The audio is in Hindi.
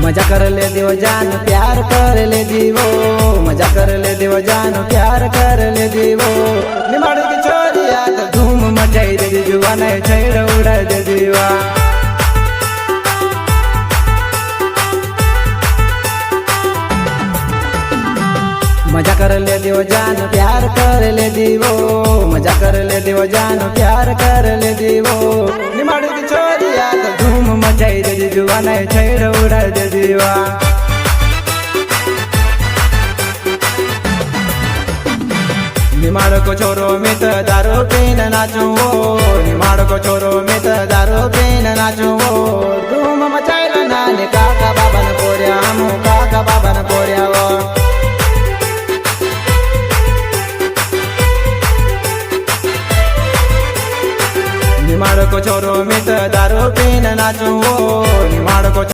मजा कर ले दियो जान प्यार कर ले दीवो, मजा कर ले दियो जान प्यार कर ले दीवो। निमाड़ की छोरिया तो धूम मचाई दे दीवा, नहीं छैड़ उड़ा दे दीवा। मजा कर ले दियो जान प्यार कर ले दीवो, मजा कर ले दियो जान प्यार कर ले दीवो। निमाड़ की छोरिया तो धूम मचाई दे दीवा, नहीं छैड़ उड़ा दे दीवा। निमाड़ को छोरो में तो दारू पीन नाचो, निमाड़ को छोरो में तो दारू पीन नाचो। धूम मचाइल नानी काका बाबन पोरिया, हम काका बाबन पोरिया वो। निमाड़ को छोरो में तो दारू पीन नाचो,